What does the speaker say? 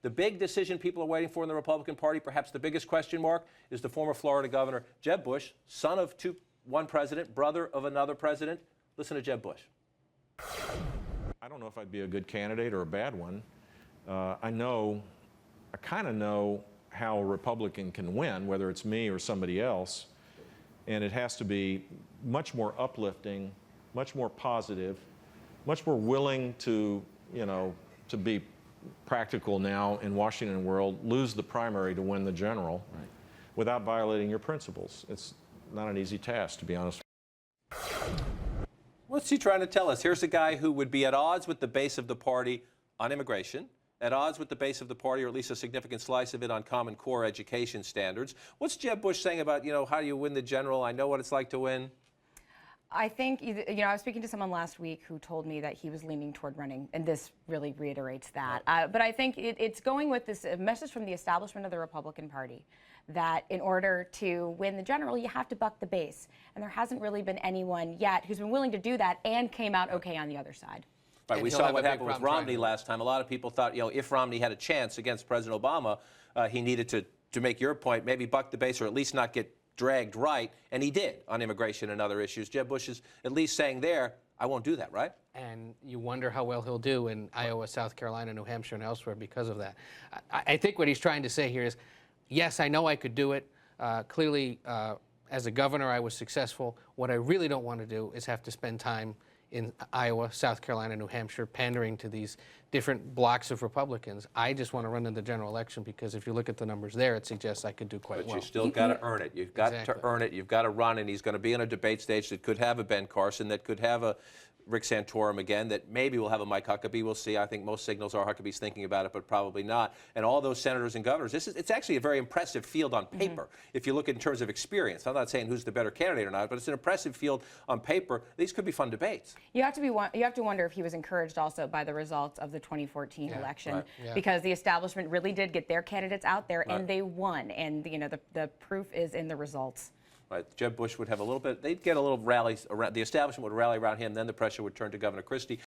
The big decision people are waiting for in the Republican Party, perhaps the biggest question mark, is the former Florida governor, Jeb Bush, son of one president, brother of another president. Listen to Jeb Bush. I don't know if I'd be a good candidate or a bad one. I kind of know how a Republican can win, whether it's me or somebody else, and it has to be much more uplifting, much more positive, much more willing to, to be practical now in Washington world, lose the primary to win the general, right, without violating your principles. It's not an easy task, to be honest. What's he trying to tell us? Here's a guy who would be at odds with the base of the party on immigration, at odds with the base of the party, or at least a significant slice of it, on Common Core education standards. What's Jeb Bush saying about, how do you win the general? I know what it's like to win. I think, I was speaking to someone last week who told me that he was leaning toward running, and this really reiterates that. But I think it's going with this message from the establishment of the Republican Party that in order to win the general, you have to buck the base. And there hasn't really been anyone yet who's been willing to do that and came out okay on the other side. Right, we saw what happened with Romney last time. A lot of people thought, if Romney had a chance against President Obama, he needed to make your point, maybe buck the base or at least not get dragged right, and he did on immigration and other issues. Jeb Bush is at least saying there, I won't do that, right? And you wonder how well he'll do in Iowa, South Carolina, New Hampshire, and elsewhere because of that. I think what he's trying to say here is, yes, I know I could do it. Clearly, as a governor, I was successful. What I really don't want to do is have to spend time in Iowa, South Carolina, New Hampshire, pandering to these different blocks of Republicans. I just want to run in the general election because if you look at the numbers there, it suggests I could do quite well. But you still got to earn it. You've got to earn it. You've got to run, and he's going to be on a debate stage that could have a Ben Carson, that could have a Rick Santorum again, that maybe will have a Mike Huckabee. We'll see. I think most signals are Huckabee's thinking about it, but probably not. And all those senators and governors, it's actually a very impressive field on paper. If you look in terms of experience, I'm not saying who's the better candidate or not, but it's an impressive field on paper. These could be fun debates. You have to wonder if he was encouraged also by the results of the 2014 election, because the establishment really did get their candidates out there and they won. And the proof is in the results. Right. Jeb Bush would have a little bit, they'd get a little rallies around, the establishment would rally around him, then the pressure would turn to Governor Christie.